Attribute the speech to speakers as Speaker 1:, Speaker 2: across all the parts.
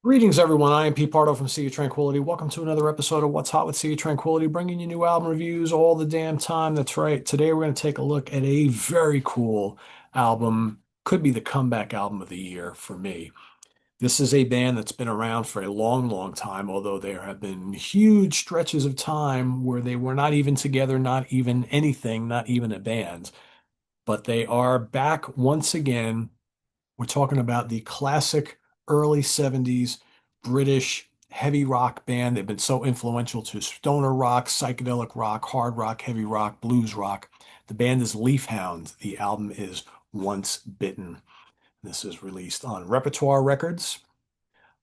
Speaker 1: Greetings, everyone. I am Pete Pardo from Sea of Tranquility. Welcome to another episode of What's Hot with Sea of Tranquility, bringing you new album reviews all the damn time. That's right. Today we're going to take a look at a very cool album. Could be the comeback album of the year for me. This is a band that's been around for a long, long time, although there have been huge stretches of time where they were not even together, not even anything, not even a band. But they are back once again. We're talking about the classic early 70s British heavy rock band. They've been so influential to stoner rock, psychedelic rock, hard rock, heavy rock, blues rock. The band is Leaf Hound. The album is Once Bitten. This is released on Repertoire Records.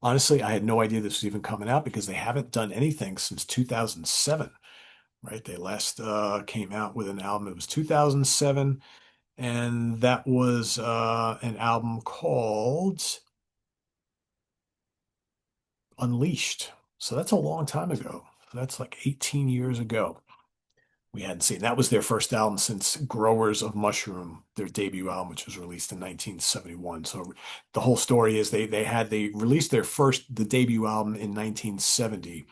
Speaker 1: Honestly, I had no idea this was even coming out because they haven't done anything since 2007, right? They last came out with an album. It was 2007, and that was an album called Unleashed. So that's a long time ago. That's like 18 years ago. We hadn't seen that was their first album since Growers of Mushroom, their debut album, which was released in 1971. So the whole story is they released the debut album in 1970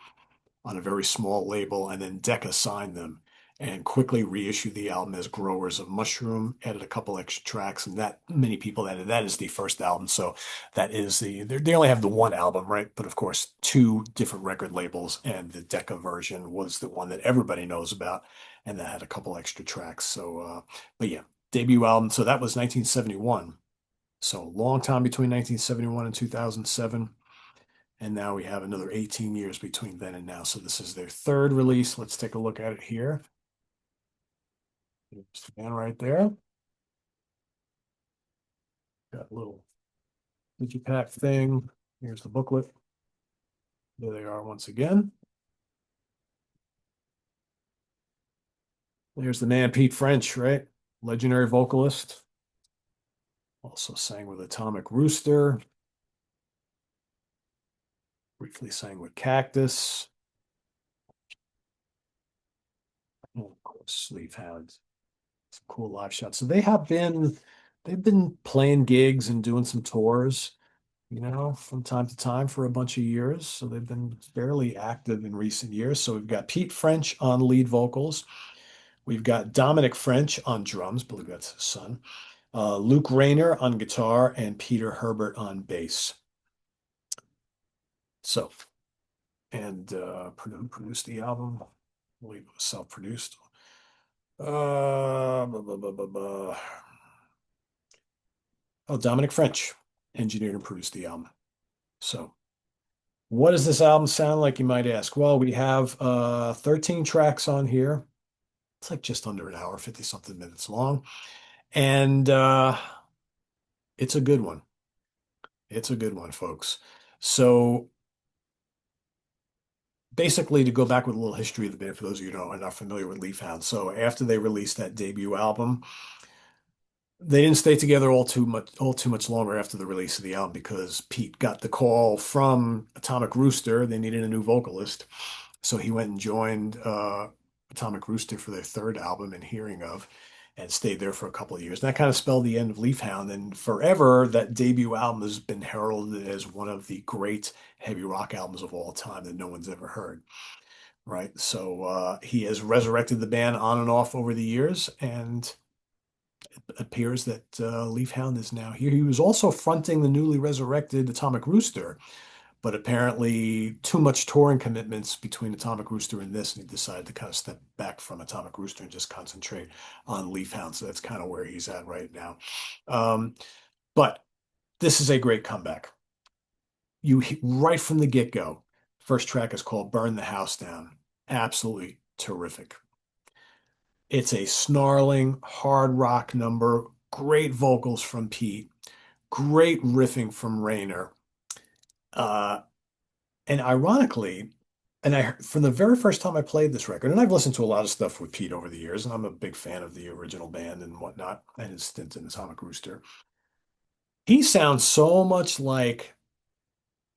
Speaker 1: on a very small label, and then Decca signed them and quickly reissued the album as Growers of Mushroom, added a couple extra tracks, and that many people added that is the first album. So that is they only have the one album, right? But of course, two different record labels, and the Decca version was the one that everybody knows about, and that had a couple extra tracks. So, but yeah, debut album. So that was 1971. So long time between 1971 and 2007. And now we have another 18 years between then and now. So this is their third release. Let's take a look at it here. There's the band right there. Got a little digipack thing. Here's the booklet. There they are once again. There's the man, Pete French, right? Legendary vocalist. Also sang with Atomic Rooster. Briefly sang with Cactus. And of course, Leaf Hound. Some cool live shots. So they've been playing gigs and doing some tours, from time to time for a bunch of years. So they've been fairly active in recent years. So we've got Pete French on lead vocals. We've got Dominic French on drums, I believe that's his son. Luke Rayner on guitar and Peter Herbert on bass. So, and produced the album. I believe it was self-produced. Blah, blah, blah, blah, blah. Oh, Dominic French engineered and produced the album. So what does this album sound like, you might ask? Well, we have 13 tracks on here. It's like just under an hour, 50 something minutes long. And it's a good one. It's a good one, folks. So basically, to go back with a little history of the band, for those of you who are not familiar with Leaf Hound. So after they released that debut album, they didn't stay together all too much longer after the release of the album because Pete got the call from Atomic Rooster. They needed a new vocalist. So he went and joined Atomic Rooster for their third album, In Hearing Of, and stayed there for a couple of years. And that kind of spelled the end of Leaf Hound. And forever, that debut album has been heralded as one of the great heavy rock albums of all time that no one's ever heard. Right. So he has resurrected the band on and off over the years, and it appears that Leaf Hound is now here. He was also fronting the newly resurrected Atomic Rooster, but apparently too much touring commitments between Atomic Rooster and this, and he decided to kind of step back from Atomic Rooster and just concentrate on Leaf Hound. So that's kind of where he's at right now. Um, but this is a great comeback. Right from the get-go, first track is called Burn the House Down. Absolutely terrific. It's a snarling hard rock number, great vocals from Pete, great riffing from Rayner. Uh, And ironically, from the very first time I played this record, and I've listened to a lot of stuff with Pete over the years, and I'm a big fan of the original band and whatnot, and his stint in Atomic Rooster. He sounds so much like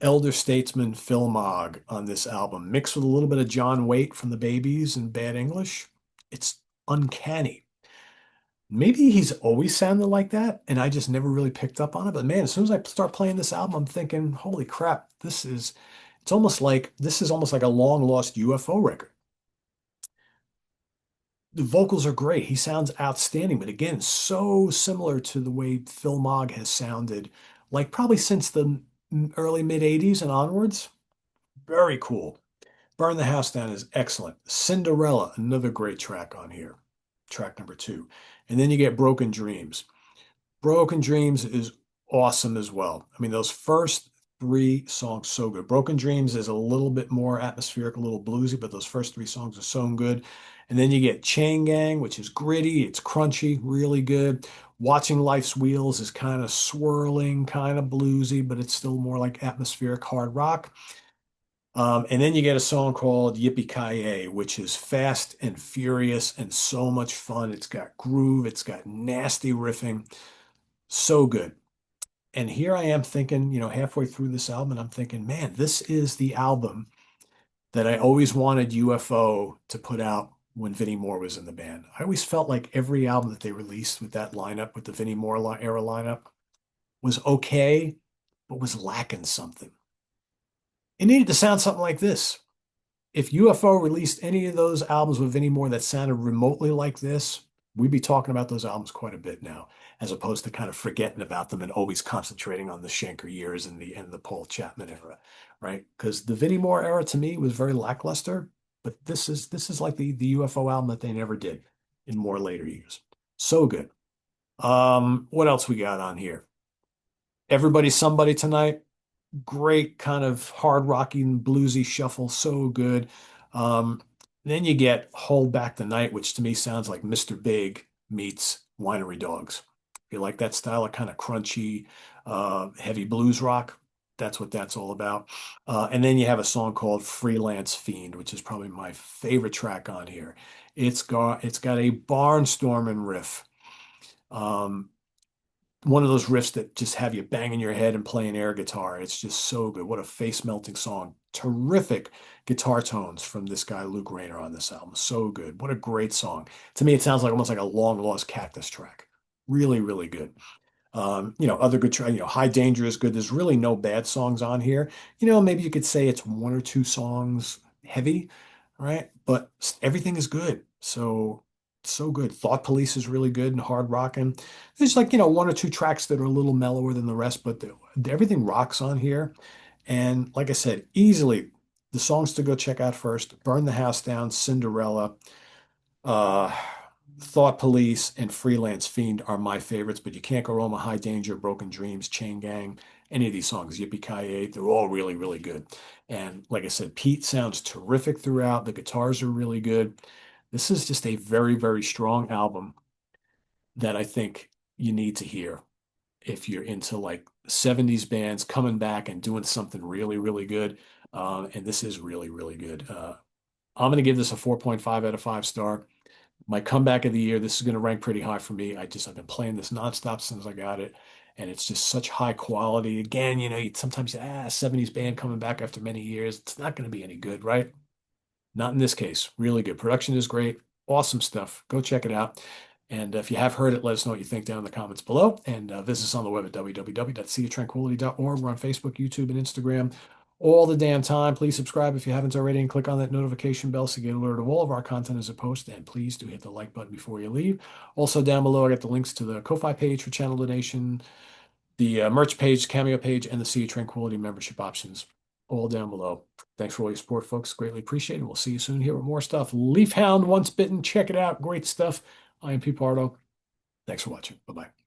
Speaker 1: elder statesman Phil Mogg on this album, mixed with a little bit of John Waite from the Babies and Bad English. It's uncanny. Maybe he's always sounded like that, and I just never really picked up on it. But man, as soon as I start playing this album, I'm thinking, holy crap, this is almost like a long lost UFO record. The vocals are great. He sounds outstanding, but again, so similar to the way Phil Mogg has sounded, like probably since the early mid 80s and onwards. Very cool. Burn the House Down is excellent. Cinderella, another great track on here, track number two. And then you get Broken Dreams. Broken Dreams is awesome as well. I mean, those first three songs so good. Broken Dreams is a little bit more atmospheric, a little bluesy, but those first three songs are so good. And then you get Chain Gang, which is gritty, it's crunchy, really good. Watching Life's Wheels is kind of swirling, kind of bluesy, but it's still more like atmospheric hard rock. And then you get a song called Yippee Ki which is fast and furious and so much fun. It's got groove, it's got nasty riffing, so good. And here I am thinking, halfway through this album, and I'm thinking, man, this is the album that I always wanted UFO to put out when Vinnie Moore was in the band. I always felt like every album that they released with that lineup, with the Vinnie Moore era lineup, was okay, but was lacking something. It needed to sound something like this. If UFO released any of those albums with Vinnie Moore that sounded remotely like this, we'd be talking about those albums quite a bit now, as opposed to kind of forgetting about them and always concentrating on the Schenker years and the Paul Chapman era, right? Because the Vinnie Moore era to me was very lackluster, but this is like the UFO album that they never did in more later years. So good. What else we got on here? Everybody's Somebody Tonight, great kind of hard rocking bluesy shuffle, so good. Um, then you get Hold Back the Night, which to me sounds like Mr. Big meets Winery Dogs. If you like that style of kind of crunchy, heavy blues rock, that's what that's all about. And then you have a song called Freelance Fiend, which is probably my favorite track on here. It's got a barnstorming riff. Um, One of those riffs that just have you banging your head and playing air guitar. It's just so good. What a face melting song. Terrific guitar tones from this guy, Luke Rayner, on this album. So good. What a great song. To me, it sounds like almost like a long lost Cactus track. Really, really good. Other good, High Danger is good. There's really no bad songs on here. Maybe you could say it's one or two songs heavy, right? But everything is good. So good. Thought Police is really good and hard rocking. There's like, one or two tracks that are a little mellower than the rest, but everything rocks on here. And like I said, easily the songs to go check out first, Burn the House Down, Cinderella, uh, Thought Police and Freelance Fiend are my favorites, but you can't go wrong with High Danger, Broken Dreams, Chain Gang, any of these songs, Yippee Ki they're all really, really good. And like I said, Pete sounds terrific throughout. The guitars are really good. This is just a very, very strong album that I think you need to hear if you're into like 70s bands coming back and doing something really, really good. And this is really, really good. I'm going to give this a 4.5 out of 5 star. My comeback of the year. This is going to rank pretty high for me. I've been playing this nonstop since I got it, and it's just such high quality. Again, sometimes 70s band coming back after many years. It's not going to be any good, right? Not in this case. Really good. Production is great. Awesome stuff. Go check it out. And if you have heard it, let us know what you think down in the comments below. And visit us on the web at www.seaoftranquility.org. We're on Facebook, YouTube, and Instagram all the damn time. Please subscribe if you haven't already and click on that notification bell so you get alerted of all of our content as a post. And please do hit the like button before you leave. Also, down below, I got the links to the Ko-Fi page for channel donation, the merch page, Cameo page, and the Sea of Tranquility membership options all down below. Thanks for all your support, folks. Greatly appreciated. We'll see you soon here with more stuff. Leaf Hound Once Bitten. Check it out. Great stuff. I am Pete Pardo. Thanks for watching. Bye-bye.